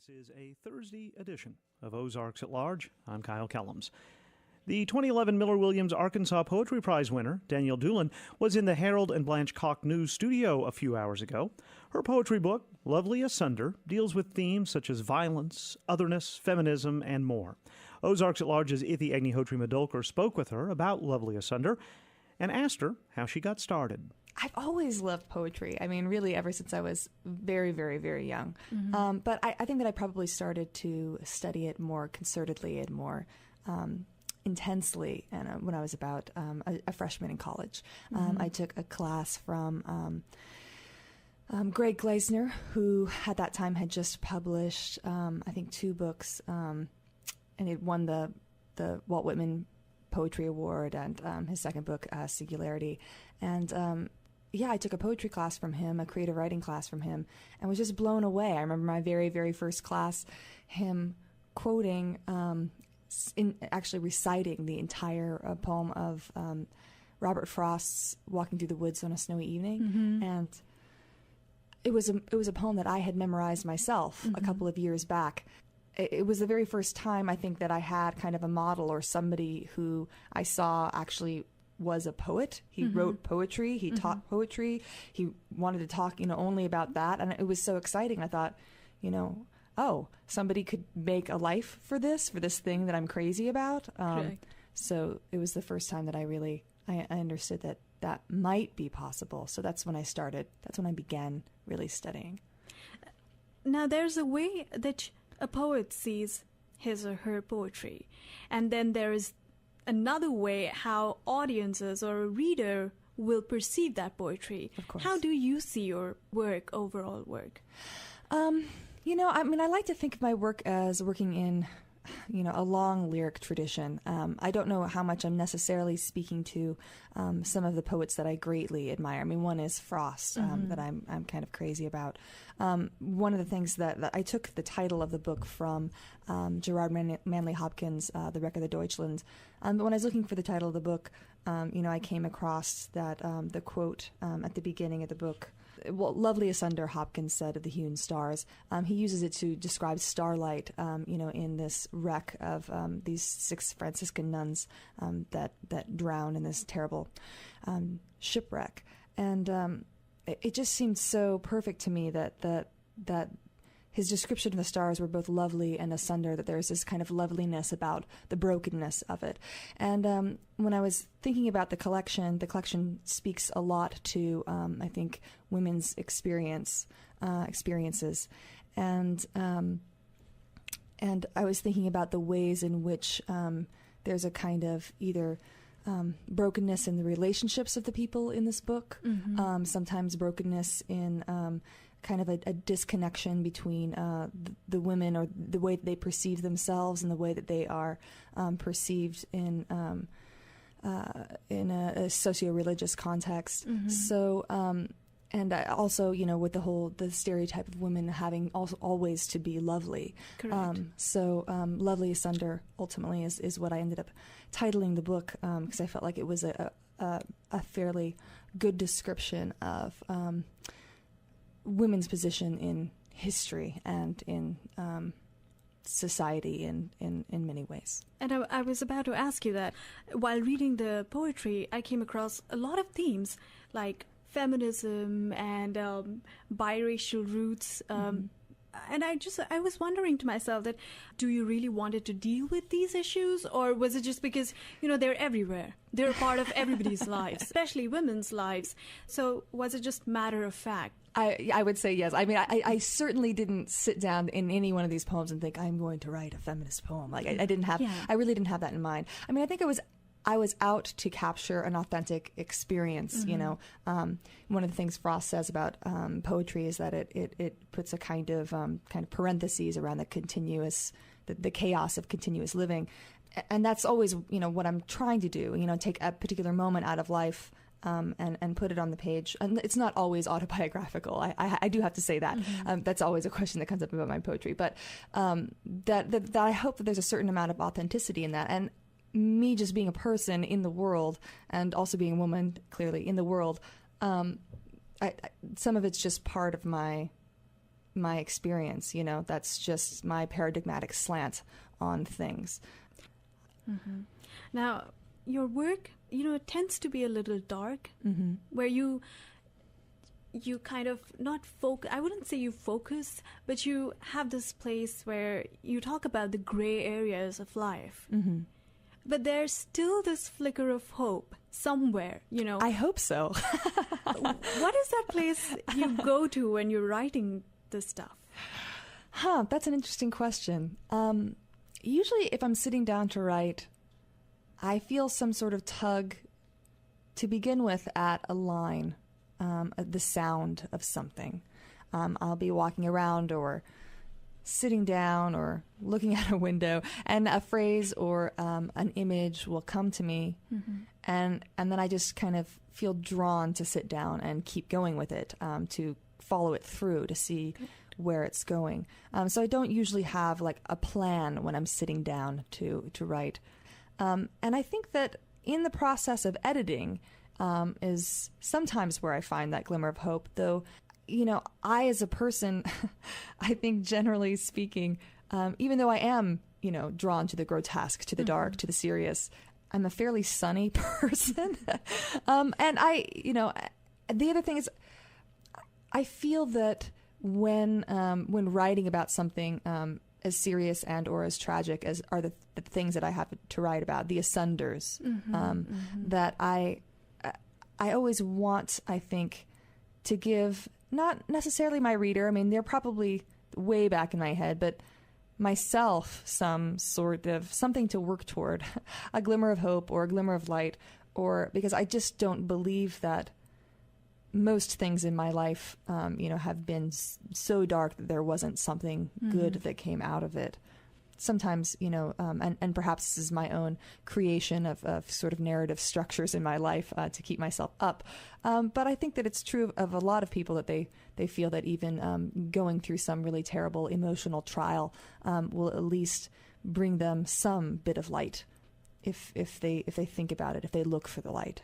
This is a Thursday edition of Ozarks at Large. I'm Kyle Kellums. The 2011 Miller Williams Arkansas Poetry Prize winner, Danielle Deulen, was in the Harold and Blanche Koch News studio a few hours ago. Her poetry book, Lovely Asunder, deals with themes such as violence, otherness, feminism, and more. Ozarks at Large's Ithi Agnihotri Madolkar spoke with her about Lovely Asunder and asked her how she got started. I've always loved poetry. I mean, really, ever since I was very, very, very young. Mm-hmm. But I think that I probably started to study it more concertedly and more intensely when I was about a freshman in college. Mm-hmm. I took a class from Greg Gleisner, who at that time had just published, I think, 2 books, and it won the Walt Whitman Poetry Award and his second book, Singularity. And I took a poetry class from him, a creative writing class from him, and was just blown away. I remember my very, very first class, him quoting, actually reciting the entire poem of Robert Frost's Walking Through the Woods on a Snowy Evening. Mm-hmm. And it was a poem that I had memorized myself mm-hmm. a couple of years back. It was the very first time, I think, that I had kind of a model or somebody who I saw actually was a poet. He mm-hmm. wrote poetry. He mm-hmm. taught poetry. He wanted to talk, only about that. And it was so exciting. I thought, somebody could make a life for this thing that I'm crazy about. So it was the first time that I understood that might be possible. So that's when I began really studying. Now, there's a way that a poet sees his or her poetry. And then there is another way how audiences or a reader will perceive that poetry. Of course. How do you see your overall work? I like to think of my work as working in, a long lyric tradition. I don't know how much I'm necessarily speaking to some of the poets that I greatly admire. I mean, one is Frost, mm-hmm. that I'm kind of crazy about. One of the things that I took the title of the book from Gerard Manley Hopkins' The Wreck of the Deutschland. But when I was looking for the title of the book, I came across that the quote at the beginning of the book. Well, Lovely Asunder, Hopkins said of the hewn stars. He uses it to describe starlight, in this wreck of these 6 Franciscan nuns that drown in this terrible shipwreck. And it just seemed so perfect to me that his description of the stars were both lovely and asunder, that there's this kind of loveliness about the brokenness of it. And when I was thinking about the collection speaks a lot to, I think, women's experiences. And I was thinking about the ways in which there's a kind of either brokenness in the relationships of the people in this book, mm-hmm. Sometimes brokenness in kind of a disconnection between the women, or the way that they perceive themselves and the way that they are perceived in a socio-religious context. Mm-hmm. So, and I also, with the stereotype of women having always to be lovely. Correct. Lovely Asunder ultimately is what I ended up titling the book, because I felt like it was a fairly good description of women's position in history and in society in many ways. And I was about to ask you that. While reading the poetry, I came across a lot of themes like feminism and biracial roots. Mm-hmm. And I was wondering to myself that, do you really wanted to deal with these issues? Or was it just because, they're everywhere? They're a part of everybody's lives, especially women's lives. So was it just matter of fact? I would say yes. I mean, I certainly didn't sit down in any one of these poems and think, I'm going to write a feminist poem. Like, I didn't have, yeah. I really didn't have that in mind. I mean, I think I was out to capture an authentic experience. Mm-hmm. One of the things Frost says about poetry is that it puts a kind of parentheses around the continuous, the chaos of continuous living, and that's always what I'm trying to do. Take a particular moment out of life. And put it on the page. And it's not always autobiographical. I do have to say that. Mm-hmm. That's always a question that comes up about my poetry. But that I hope that there's a certain amount of authenticity in that. And me just being a person in the world, and also being a woman, clearly, in the world, some of it's just part of my my experience. You know, that's just my paradigmatic slant on things. Mm-hmm. Now, your work, it tends to be a little dark, where you kind of not focus. I wouldn't say you focus, but you have this place where you talk about the gray areas of life. Mm-hmm. But there's still this flicker of hope somewhere, I hope so. What is that place you go to when you're writing this stuff? That's an interesting question. Usually if I'm sitting down to write, I feel some sort of tug to begin with at a line, the sound of something. I'll be walking around or sitting down or looking out a window, and a phrase or an image will come to me, and then I just kind of feel drawn to sit down and keep going with it, to follow it through, to see where it's going. So I don't usually have like a plan when I'm sitting down to write. And I think that in the process of editing is sometimes where I find that glimmer of hope, though. I as a person, I think generally speaking, even though I am, drawn to the grotesque, to the dark, to the serious, I'm a fairly sunny person. And the other thing is, I feel that when writing about something as serious and or as tragic as are the things that I have to write about, the Asunders, that I always want, I think, to give not necessarily my reader, I mean, they're probably way back in my head, but myself some sort of something to work toward, a glimmer of hope or a glimmer of light, or because I just don't believe that most things in my life, have been so dark that there wasn't something good that came out of it. Sometimes, and perhaps this is my own creation of sort of narrative structures in my life to keep myself up. But I think that it's true of a lot of people that they feel that even going through some really terrible emotional trial will at least bring them some bit of light if they think about it, if they look for the light.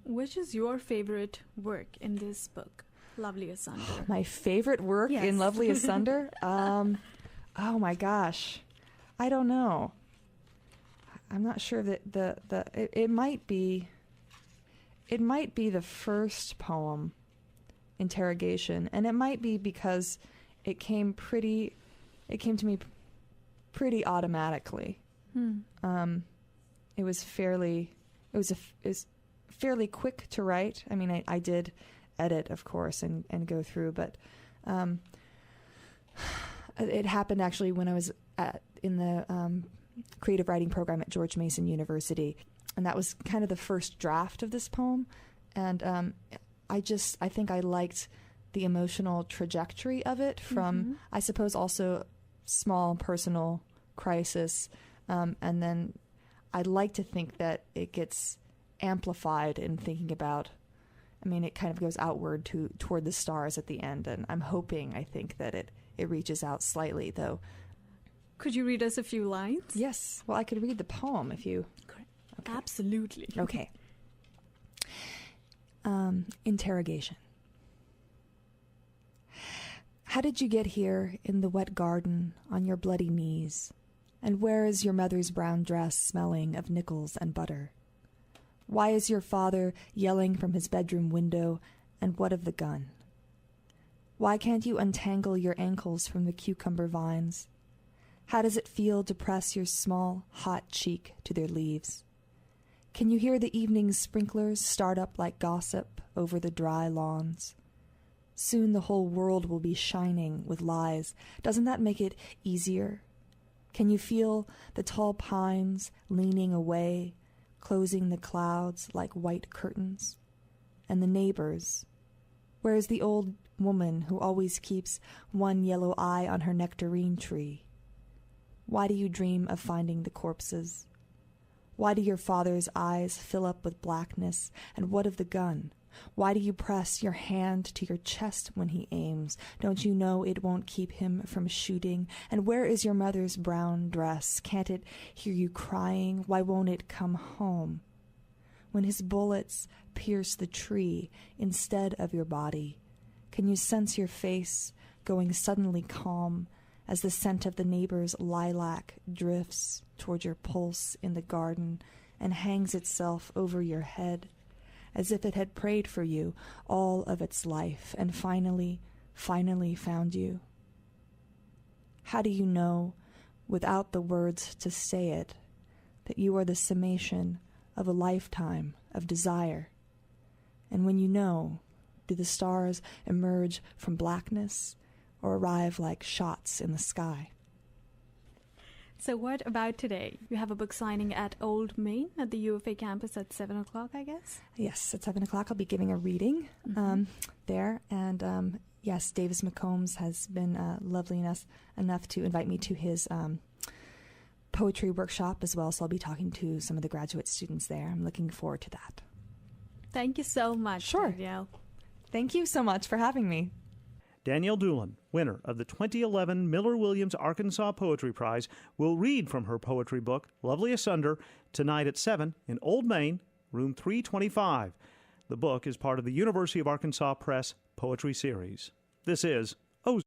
Which is your favorite work in this book, Lovely Asunder? My favorite work in Lovely Asunder? Oh my gosh. I don't know. I'm not sure that it might be the first poem, Interrogation, and it might be because it came to me pretty automatically. It was fairly quick to write. I mean, I did edit, of course, and go through, but it happened actually when I was in the creative writing program at George Mason University, and that was kind of the first draft of this poem. And I think I liked the emotional trajectory of it from, I suppose, also small personal crisis, and then I'd like to think that it gets amplified in thinking about, I mean, it kind of goes outward toward the stars at the end, and I'm hoping, I think, that it reaches out slightly, though. Could you read us a few lines? Yes. Well, I could read the poem if you... Okay. Absolutely. Okay. Interrogation. How did you get here in the wet garden on your bloody knees? And where is your mother's brown dress smelling of nickels and butter? Why is your father yelling from his bedroom window, and what of the gun? Why can't you untangle your ankles from the cucumber vines? How does it feel to press your small, hot cheek to their leaves? Can you hear the evening sprinklers start up like gossip over the dry lawns? Soon the whole world will be shining with lies. Doesn't that make it easier? Can you feel the tall pines leaning away, closing the clouds like white curtains? And the neighbors? Where is the old woman who always keeps one yellow eye on her nectarine tree? Why do you dream of finding the corpses? Why do your father's eyes fill up with blackness? And what of the gun? Why do you press your hand to your chest when he aims? Don't you know it won't keep him from shooting? And where is your mother's brown dress? Can't it hear you crying? Why won't it come home? When his bullets pierce the tree instead of your body, can you sense your face going suddenly calm as the scent of the neighbor's lilac drifts toward your pulse in the garden and hangs itself over your head, as if it had prayed for you all of its life and finally found you. How do you know, without the words to say it, that you are the summation of a lifetime of desire? And when you know, do the stars emerge from blackness or arrive like shots in the sky? So what about today? You have a book signing at Old Main at the UFA campus at 7 o'clock, I guess? Yes, at 7 o'clock I'll be giving a reading there. And yes, Davis McCombs has been lovely enough to invite me to his poetry workshop as well. So I'll be talking to some of the graduate students there. I'm looking forward to that. Thank you so much, Sure. Danielle. Thank you so much for having me. Danielle Deulen, winner of the 2011 Miller-Williams Arkansas Poetry Prize, will read from her poetry book, Lovely Asunder, tonight at 7 in Old Main, room 325. The book is part of the University of Arkansas Press Poetry Series. This is